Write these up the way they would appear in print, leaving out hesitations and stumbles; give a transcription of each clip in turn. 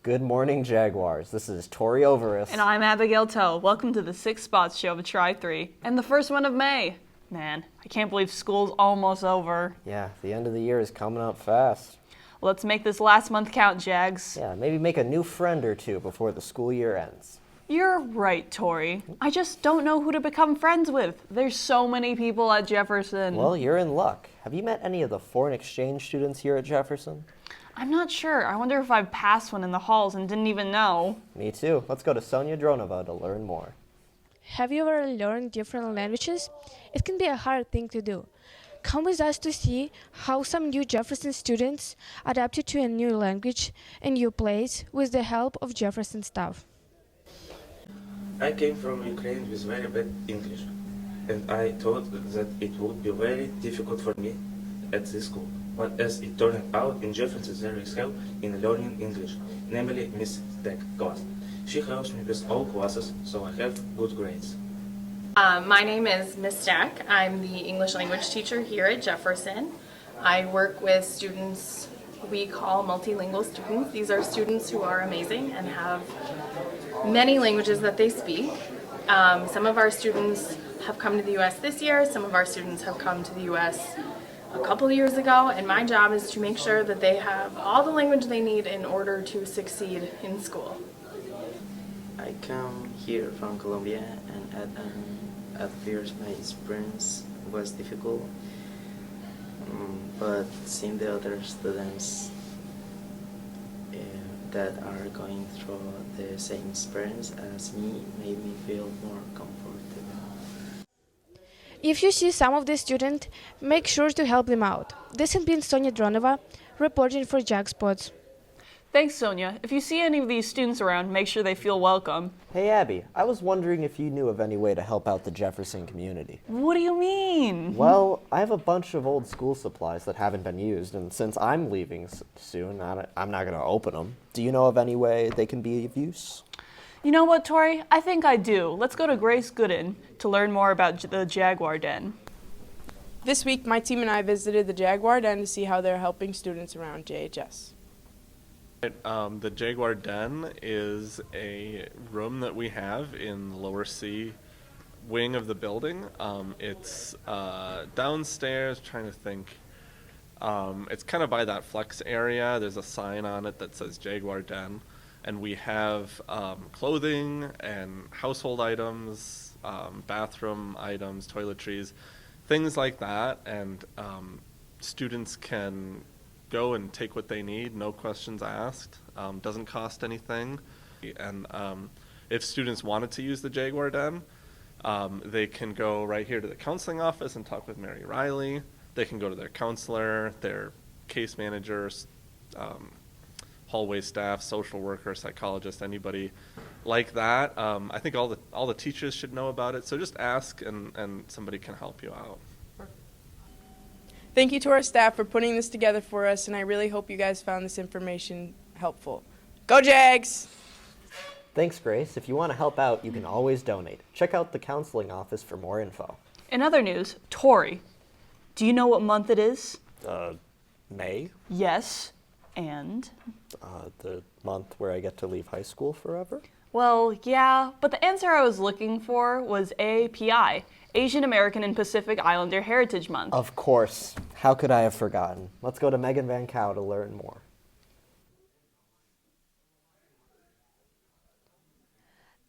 Good morning, Jaguars. This is Torii Overas. And I'm Abigail. Welcome to the 6 Spots show of Try 3, and the first one of May. Man, I can't believe school's almost over. Yeah, the end of the year is coming up fast. Let's make this last month count, Jags. Yeah, maybe make a new friend or two before the school year ends. You're right, Torii. I just don't know who to become friends with. There's so many people at Jefferson. Well, you're in luck. Have you met any of the foreign exchange students here at Jefferson? I'm not sure. I wonder if I've passed one in the halls and didn't even know. Me too. Let's go to Sonia Dronova to learn more. Have you ever learned different languages? It can be a hard thing to do. Come with us to see how some new Jefferson students adapted to a new language and new place with the help of Jefferson staff. I came from Ukraine with very bad English, and I thought that it would be very difficult for me at this school. But as it turned out, in Jefferson there is help in learning English, namely Miss Jaguar. She helps me with all classes, so I have good grades. My name is Miss Jack. I'm the English language teacher here at Jefferson. I work with students we call multilingual students. These are students who are amazing and have many languages that they speak. Some of our students have come to the U.S. this year. Some of our students have come to the U.S. a couple years ago, and my job is to make sure that they have all the language they need in order to succeed in school. I come here from Colombia, and at first my experience was difficult, but seeing the other students that are going through the same experience as me made me feel more comfortable. If you see some of these students, make sure to help them out. This has been Sonia Dronova, reporting for Jag Spots. Thanks, Sonia. If you see any of these students around, make sure they feel welcome. Hey, Abby, I was wondering if you knew of any way to help out the Jefferson community. What do you mean? Well, I have a bunch of old school supplies that haven't been used, and since I'm leaving soon, I'm not going to open them. Do you know of any way they can be of use? You know what, Torii? I think I do. Let's go to Grace Gooden to learn more about the Jaguar Den. This week, my team and I visited the Jaguar Den to see how they're helping students around JHS. The Jaguar Den is a room that we have in the lower C wing of the building. It's downstairs, trying to think. It's kind of by that flex area. There's a sign on it that says Jaguar Den. And we have clothing and household items, bathroom items, toiletries, things like that. And students can go and take what they need, no questions asked, doesn't cost anything. And if students wanted to use the Jaguar Den, they can go right here to the counseling office and talk with Mary Riley. They can go to their counselor, their case managers, hallway staff, social worker, psychologist, anybody like that. I think all the teachers should know about it, so just ask and somebody can help you out. Thank you to our staff for putting this together for us, and I really hope you guys found this information helpful. Go Jags! Thanks, Grace. If you want to help out, you can always donate. Check out the counseling office for more info. In other news, Torii, do you know what month it is? May? Yes, and? The month where I get to leave high school forever? Well, yeah, but the answer I was looking for was AAPI, Asian American and Pacific Islander Heritage Month. Of course. How could I have forgotten? Let's go to Megan Van Cow to learn more.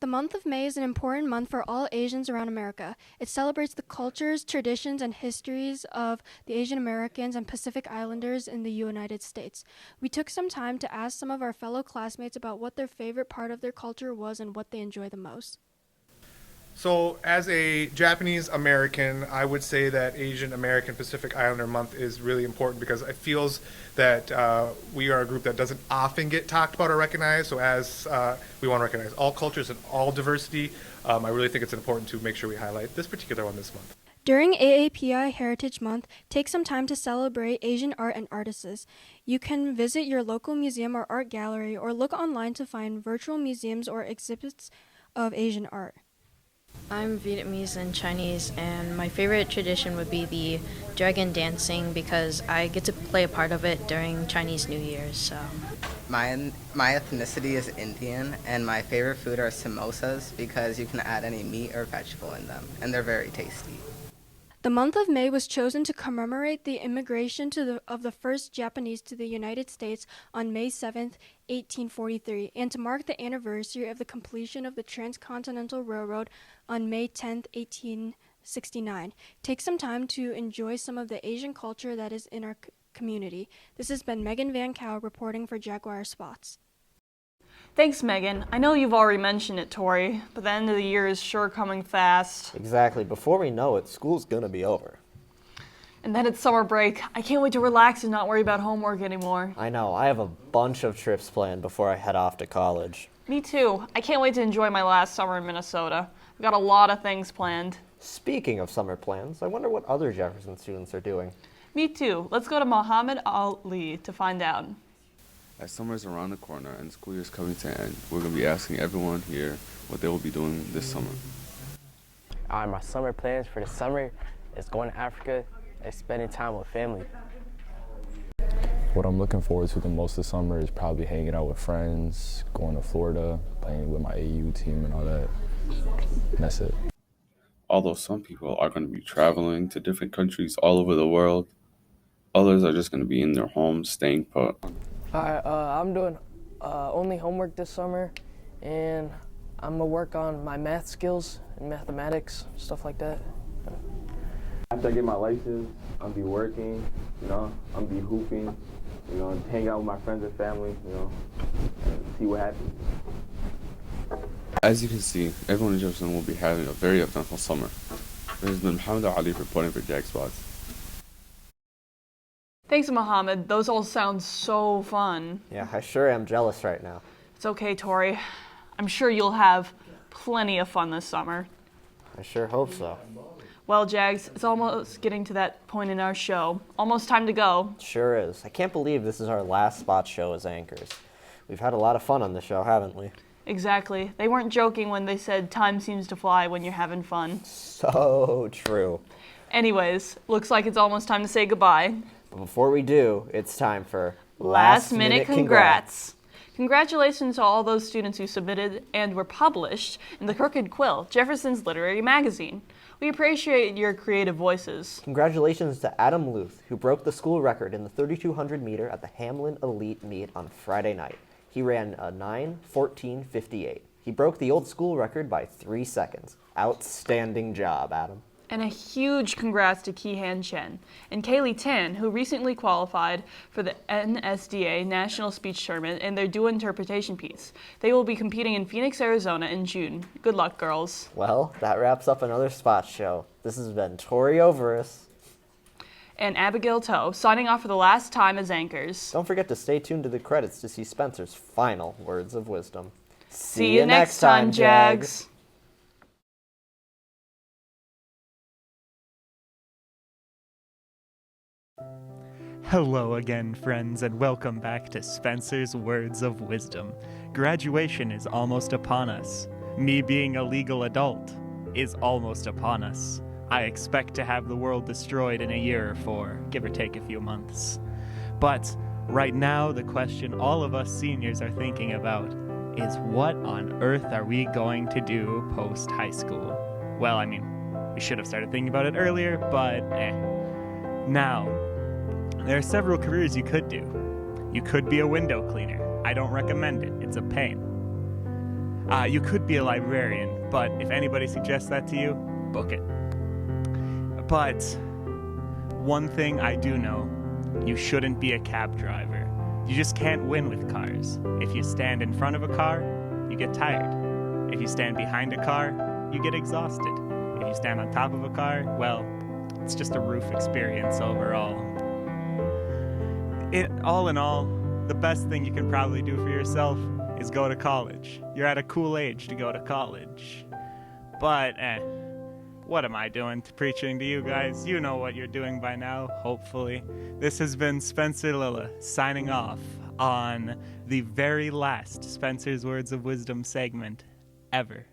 The month of May is an important month for all Asians around America. It celebrates the cultures, traditions, and histories of the Asian Americans and Pacific Islanders in the United States. We took some time to ask some of our fellow classmates about what their favorite part of their culture was and what they enjoy the most. So as a Japanese American, I would say that Asian American Pacific Islander Month is really important because it feels that we are a group that doesn't often get talked about or recognized. So as we want to recognize all cultures and all diversity, I really think it's important to make sure we highlight this particular one this month. During AAPI Heritage Month, take some time to celebrate Asian art and artists. You can visit your local museum or art gallery or look online to find virtual museums or exhibits of Asian art. I'm Vietnamese and Chinese, and my favorite tradition would be the dragon dancing because I get to play a part of it during Chinese New Year's. So. My ethnicity is Indian, and my favorite food are samosas because you can add any meat or vegetable in them, and they're very tasty. The month of May was chosen to commemorate the immigration of the first Japanese to the United States on May 7, 1843, and to mark the anniversary of the completion of the Transcontinental Railroad on May 10, 1869. Take some time to enjoy some of the Asian culture that is in our community. This has been Megan Van Cow reporting for Jaguar Spots. Thanks, Megan. I know you've already mentioned it, Torii, but the end of the year is sure coming fast. Exactly. Before we know it, school's gonna be over. And then it's summer break. I can't wait to relax and not worry about homework anymore. I know. I have a bunch of trips planned before I head off to college. Me too. I can't wait to enjoy my last summer in Minnesota. I've got a lot of things planned. Speaking of summer plans, I wonder what other Jefferson students are doing. Me too. Let's go to Muhammad Ali to find out. As summer is around the corner and school year is coming to an end, we're going to be asking everyone here what they will be doing this summer. My summer plans for the summer is going to Africa and spending time with family. What I'm looking forward to the most this summer is probably hanging out with friends, going to Florida, playing with my AU team and all that. And that's it. Although some people are going to be traveling to different countries all over the world, others are just going to be in their homes staying put. I'm doing only homework this summer, and I'm gonna work on my math skills and mathematics, stuff like that. After I get my license, I'll be working, I'll be hooping, hang out with my friends and family, and see what happens. As you can see, everyone in Jefferson will be having a very eventful summer. This has been Muhammad Ali reporting for Jag Spots. Thanks, Muhammad. Those all sound so fun. Yeah, I sure am jealous right now. It's okay, Torii. I'm sure you'll have plenty of fun this summer. I sure hope so. Well, Jags, it's almost getting to that point in our show. Almost time to go. Sure is. I can't believe this is our last spot show as anchors. We've had a lot of fun on the show, haven't we? Exactly. They weren't joking when they said time seems to fly when you're having fun. So true. Anyways, looks like it's almost time to say goodbye. But before we do, it's time for Last minute congrats. Congratulations to all those students who submitted and were published in the Crooked Quill, Jefferson's literary magazine. We appreciate your creative voices. Congratulations to Adam Luth, who broke the school record in the 3,200 meter at the Hamlin Elite Meet on Friday night. He ran a 9:14:58. He broke the old school record by 3 seconds. Outstanding job, Adam. And a huge congrats to Ki-Han Chen and Kaylee Tan, who recently qualified for the NSDA National Speech Tournament in their dual interpretation piece. They will be competing in Phoenix, Arizona in June. Good luck, girls. Well, that wraps up another spot show. This has been Torii Overas and Abigail Toe, signing off for the last time as anchors. Don't forget to stay tuned to the credits to see Spencer's final words of wisdom. See you next time, Jags. Hello again, friends, and welcome back to Spencer's Words of Wisdom. Graduation is almost upon us. Me being a legal adult is almost upon us. I expect to have the world destroyed in a year or 4, give or take a few months. But right now, the question all of us seniors are thinking about is what on earth are we going to do post-high school? Well, I mean, we should have started thinking about it earlier, but Now, there are several careers you could do. You could be a window cleaner. I don't recommend it. It's a pain. You could be a librarian, but if anybody suggests that to you, book it. But one thing I do know, you shouldn't be a cab driver. You just can't win with cars. If you stand in front of a car, you get tired. If you stand behind a car, you get exhausted. If you stand on top of a car, well, it's just a roof experience overall. All in all, the best thing you can probably do for yourself is go to college. You're at a cool age to go to college. But, what am I doing preaching to you guys? You know what you're doing by now, hopefully. This has been Spencer Lilla signing off on the very last Spencer's Words of Wisdom segment ever.